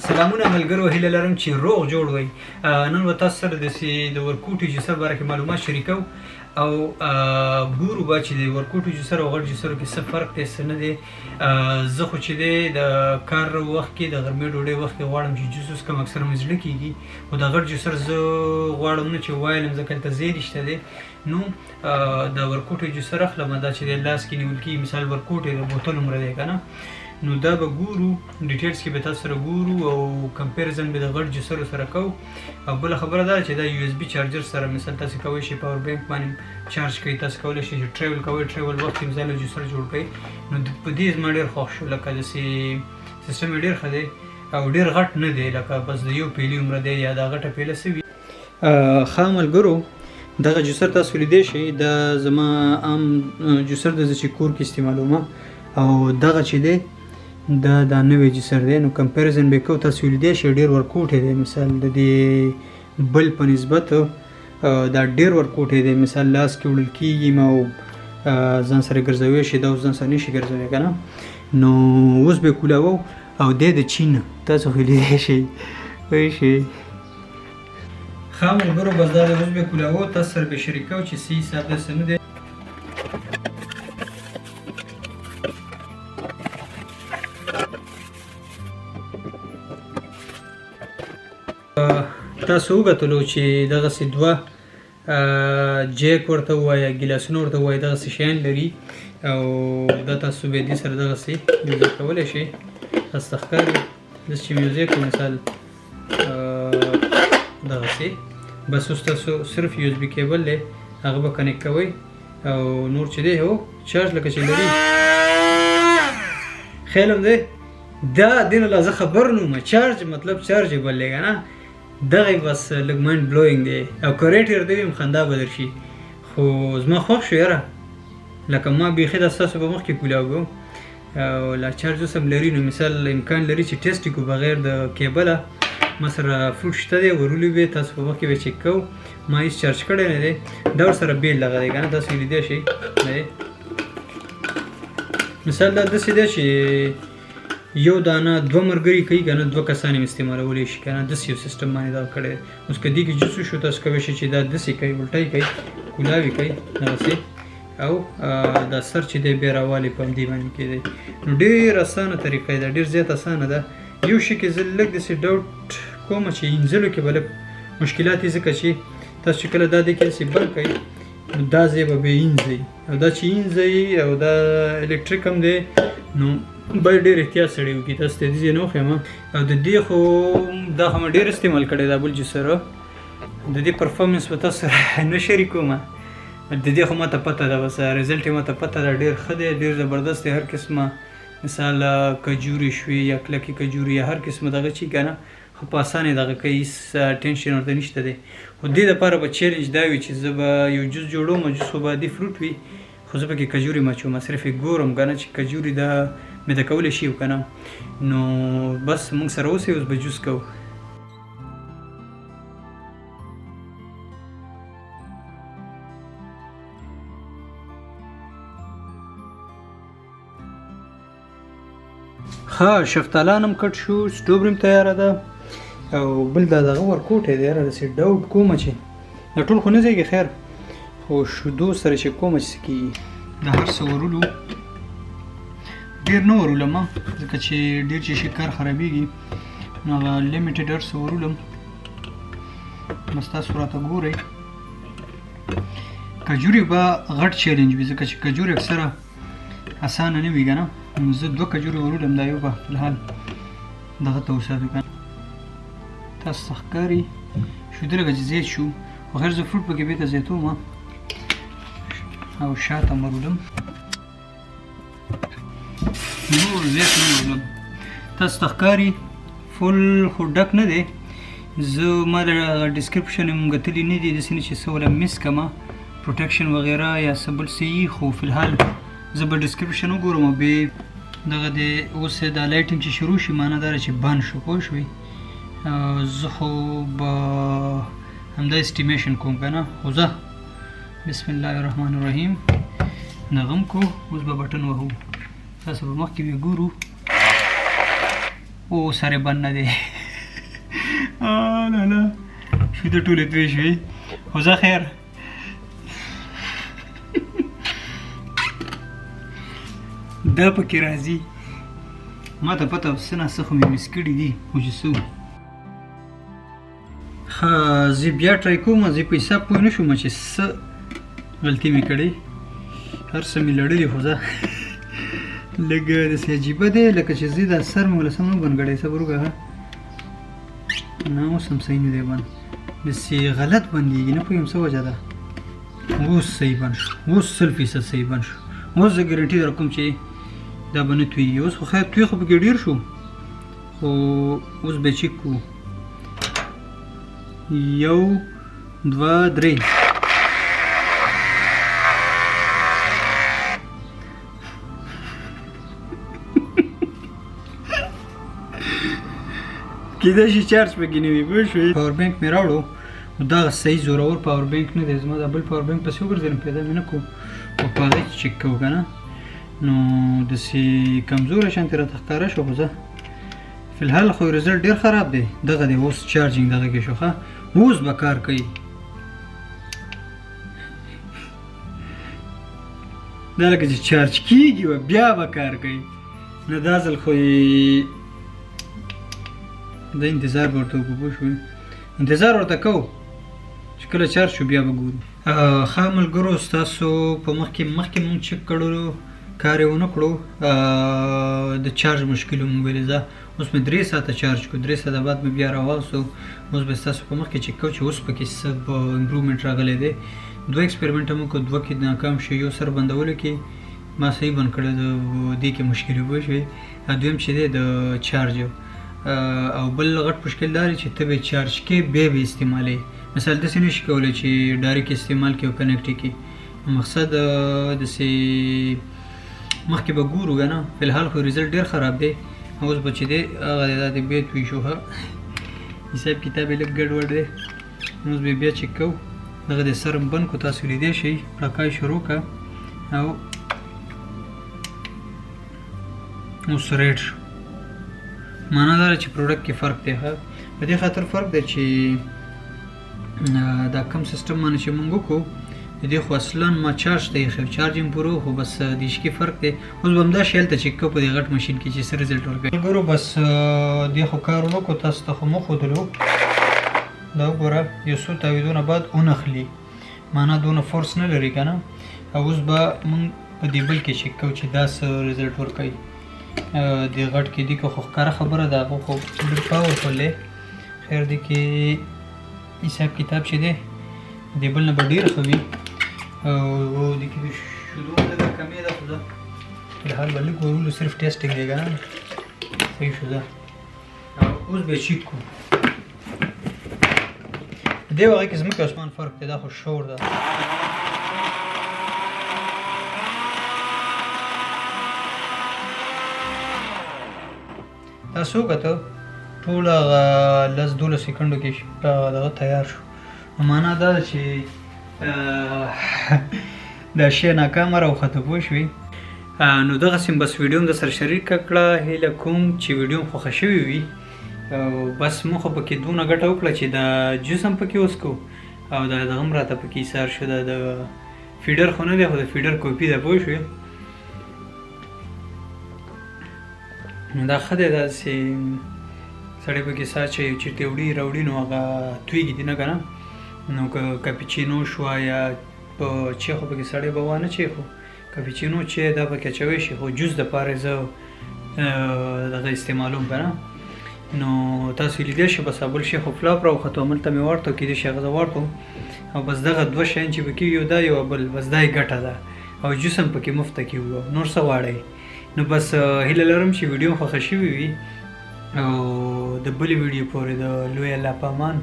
سلامونه ملګرو، هیله لرم چې روغ جوړ وئ. نن به تاسو سره د ورکوټي جوسر باره کې معلومات شریکو او ګورو به چې د ورکوټي جوسر او غټ جوسرو کې څه فرق دی څه نه دی. زه خو چې دی د کار وخت کې د غرمې ډوډۍ وخت کې غواړم چې جوس وڅښم، اکثره مې زړه کېږي، خو د غټ جوسر زه غواړم نه چې ووایلم ځکه هلته ځای نشته دی. نو د ورکوټي جوسر اخلم، دا چې دی لاس کې نیول کېږي، مثال ورکوټي د بوتل عمره دی که نه، نو دا به ګورو، ډیټیلز کې به تاسو سره ګورو او کمپیریزن به د غټ جوسرو سره کوو. او بله خبره دا چې دا یو اس بي چارجر سره مثال تاسو کولی شئ پاور بینک باندې چارج کوئ، تاسو کولی شئ چې ټریول کوئ، ټریول وخت کې مثال جوسر جوړ کړئ. نو په دې زما ډېر خوښ شو، لکه داسې سیسټم یې ډېر ښه دی او ډېر غټ نه دی، لکه بس د یو پیلي عمره دی یا دا غټه پیله څه وي. ښه ملګرو، دغه جوسر تاسو لیدی شئ، دا زما عام جوسر دی چې کور کې استعمالومه، او دغه چې دی دا نوی جوسر دی. نو کمپیریزن به کوو، تاسو لیدی شئ ډېر ورکوټی دی، مثال د دې بل په نسبت دا ډېر ورکوټی دی، مثال لاس کې وړل کېږي او ځان سره ګرځوی شي، دا اوس ځان سره نشي ګرځوی که نه. نو اوس به یې کولاوو او دی د چین، تاسو خو لیدی شئ پوه شئ. ښه ملګرو، بس دا دی اوس به یې کولاوو، تاسو سره به یې شریکوو چې څه حساب دی څه نه دی. تاسو وګتلو چې دغسې دوه جیک ورته ووایه، ګیلاسونه ورته ووایه، دغسې شیان لري او دا تاسو به دې سره دغسې یوزی کولی شئ. تاسو ته ښکاري داسې چې میوزیک و مثال دغسې، بس اوس تاسو صرف یو اس بي کیبل دی هغه به کنیکټ کوئ او نور چې دی هو چارج لکه چې لري خیال هم دی. دا دې نه لا زه خبر نه وم، چارج مطلب چارجیبل دی که نه، دغه بس لږ مایند بلوینګ دی او که ریټ یې ورته ویم خندا به درشي، خو زما خوښ شو یاره، لکه ما بیخي دا ستاسو په مخ کې کولاوږو او لا چارج اوس هم لري. نو مثال امکان لري چې ټیسټ کړو بغیر د کیبله، ما سره فروټ شته دی ورولي به تاسو په مخ کې به چک کوو، ما هېڅ چارج کړی نه دی، دا ورسره بیل دغه دی که نه، تاسو لیدی شئ. مثال دا داسې دی چې یو دانه دوه ملګري کوي که نه، دوه کسان یې استعمالولی شي که نه، داسې یو سیسټم باندې دا کړی دی. اوس که دې کې جوس وشو تاسو کولی شئ چې دا داسې کوئ، الټی کوئ، کولاوې کوئ دغسې، او دا سر چې دی بیا راوالی په همدې باندې کېدی. نو ډېر اسانه طریقه ده، ډېر زیات اسانه ده. یو شي کې زه لږ داسې ډاوټ کوم چې انځلو کې به لږ مشکلات یې، ځکه چې تاسو چې کله دا دې کې داسې بند کوئ نو دا ځای به بیا اینځئ، او دا چې اینځئ او دا الکتریک هم دی، نو باید ډېر احتیاط سړی وکړي. تاسو ته دې ځای نه وښیم، او د دې خو دا خو مې ډېر استعمال کړی دا بل جوسر، د دې پرفارمنس به تاسو سره نه شریکوم، د دې خو ماته پته ده، بس رزلټ یې ماته پته ده، ډېر ښه دی، ډېر زبردست دی. هر قسمه مثال کجوري شوي یا کلکې کجوري یا هر قسمه دغه چي که نه، خو په اسانه یې دغه کوي، هېڅ ټینشن ورته نشته دی. خو دې دپاره به چیلنج دا وي چې زه به یو جوس جوړوم، جوس خو به عادي فروټ وي، خو زه پکې کجوري مچوم، صرف یې ګورم که نه چې کجوري دا میده کولی شي که نه. نو بس موږ سره اوسئ، اوس به جوس کوو. ښه، شفتالان هم کټ شو، سټوبر هم تیاره ده، او بل دا دغه ورکوټی دی یاره، داسې ډاوټ کومه چې دا ټول خو نه ځایږي، خیر خو شیدو سره چې کومه چې څه کېږي، دا هر څه ورولو، ډېر نه ورولم ځکه چې ډېر چې شي کار خرابېږي، نو هغه لیمیټډ هر څه ورولم. بس تاسو راته ګورئ. کجوري به غټ چیلنج وي، ځکه چې کجوري اکثره اسانه نه وي که نه، نو زه دوه کجوري ورولم، دا یو به فلحال دغه ته وساتو که نه. تاسو ته ښکاري شیدو لږه چې زیات شو، خو خیر زه فروټ پکې بېرته زیاتوم او شاته هم ورولم، نور زیات نه ورولم. تاسو ته ښکاري فل خو ډک نه دی، زه ما د ډسکرپشن هم ګتلي نه دي، داسې نه چې څه وله مس کړمه پروټکشن وغیره یا څه بل څه یي، خو فلحال زه به ډسکرپشن وګورم او بیا دغه د اوس دا لایټینګ چې شروع شي معنی دا چې بند شو، پوه شوئ. زه خو به همدا اسټیمیشن کوم که نه، خو زه بسم الله الرحمن الرحیم نغم کو، اوس به بټن وهو، تاسو به مخکې به ګورو، او سره بند نه دی نه نه شو د ټولې دوی شوي خو زه خیر دا پکې راځي ما ته پته څه نه څه خو مې مس کړي دي خو چې څه ښه زه بیا ټرای کوم زه په حساب پوه نه شوم چې څه غلطي مې کړې هر څه مې لړلي خو زه لږ داسې عجیبه دی لکه چې زه دا سر مې ولسم نه بند کړی صبر وکړه نه اوس هم صحیح نه دی بند داسې غلط بندېږي نه پوهېږم څه وجه ده اوس صحیح بند شو اوس 100% صحیح بند شو اوس زه ګارنټي در کوم چې دا به نه تویږي اوس خو خیر توی خو پکې ډېر شو خو اوس به چیک کړو 1 2 3 کېدای شي چارج پکې نه وي پوه شوې پاور بینک مې راوړو دغه صحیح زورور پاور بینک نه دی زما دا بل پاور بینک پسې وګرځېدم پیدا مې نه کړو او په هغې کې چک کوو که نه نو داسې کمزوری شانتې راته ښکاره شو خو زه فلحال خو رزلټ ډېر خراب دی دغه دی اوس چارجینګ دغه کې شو ښه اوس به کار کوي دا لکه چې چارج کېږي و بیا به کار کوي نه دا ځل خو د انتظار به ورته وکړو پوه شوې انتظار ورته کوو چې کله چارج شو بیا به ګورو ښه ملګرو ستاسو په مخکې مونږ چک کړو کار یې ونه کړو د چارج مشکل و موبایل زه اوس مې 3 ساعته چارج کړو 3 ساعته بعد مې بیا راواغستو اوس به ستاسو په مخکې چک کوو چې اوس پکې څه امپرومنټ راغلی دی 2 ایکسپریمنټ هم وکړو 2 کې ناکام شو یو سر بندولو کې ما صحیح بند کړی د دې کې مشکل پوه شوې دویم چې دی د چارج او بل غټ مشکل دا دی چې ته به چارج کې بیا به استعمالوې مثال داسې نه شي کولی چې ډایرکټ استعمال کړې او کنیکټ یې کړې مقصد داسې مخکې به ګورو که نه فلحال خو رزلټ ډېر خراب دی اوس به چې دی هغه دی دا د بیا توی شو ښه حساب کتاب یې لږ ګډوډ دی اوس به بیا چک کوو دغه د سر هم بند کړو تاسو لیدی شئ پړکای شروع کړه او اوس ریډ شو معنا دا چې پروډکټ کې فرق دی ښه په دې خاطر فرق دی چې دا کم سیسټم باندې چې مونږ وکړو د دې خو اصلا ما چارج ته ایښی چارجینګ پوره خو بس دېش کې فرق دی اوس به همدا شی هلته چک کوو په دې غټ مشین کې چې څه رزلټ ورکوي ملګرو بس دې خو کار ونه کړو تاسو ته خو مه ښودلو دا وګوره یو څو تاویدونه بعد ونښلي معنا دونه فورس نه لري که نه اوس به مونږ په دې بل کې چک کوو چې دا څه رزلټ ورکوي د غټ کې دی که خو ښکاره خبره ده هغه خو ډېر پاورفل دی خیر دی کې حساب کتاب چې دی د بل نه به ډېر ښه وي او د کې شودو لږه کمې ده خو ده فلحال به لږ ورولو صرف ټیسټینګ دی که نه صحیح شو ده اوس به یې چیک کړو د دې هغې کې ځمکې اسمان فرق دی دا خو شور ده تاسو وکتو ټول هغه 10-12 سیکنډو کې دغه تیار شو معنا دا ده چې دا شی ناکامه راوخته پوه شوې نو دغسې بس ویډیو هم درسره شریکه کړه هیله کوم چې ویډیو هم خوښه شوې وي او بس موږ خو پکې دونه ګټه وکړه چې دا جوس هم پکې وڅکو او دا دغه هم راته پکې ایسار شو دا د فیډر خو نه دی خو د فیډر کاپي ده پوه شوې نو دا ښه دی داسې سړی پکې سا چې چیرته وړي راوړي نو هغه تویږي دي نه که نه نو که کاپیچینو شوه یا په چای خو پکې سړی به وانه چای خو کاپیچینو چای دا پکې اچوی شي خو جوس دپاره زه دغه استعمالوم که نه نو تاسو لیدی شئ بس بل شی خو فلاپ راوخته هملته مې واړته کېدای شي هغه زه واړتم او بس دغه 2 شیان چې پکې یو دا یو بل بس دا یې ګټه ده او جوس هم پکې مفته کې وو نور څه غواړئ نو بس هیله لرم چې ویډیو خوښه شوې وي او د بلې ویډیو پورې د لوی الله په امان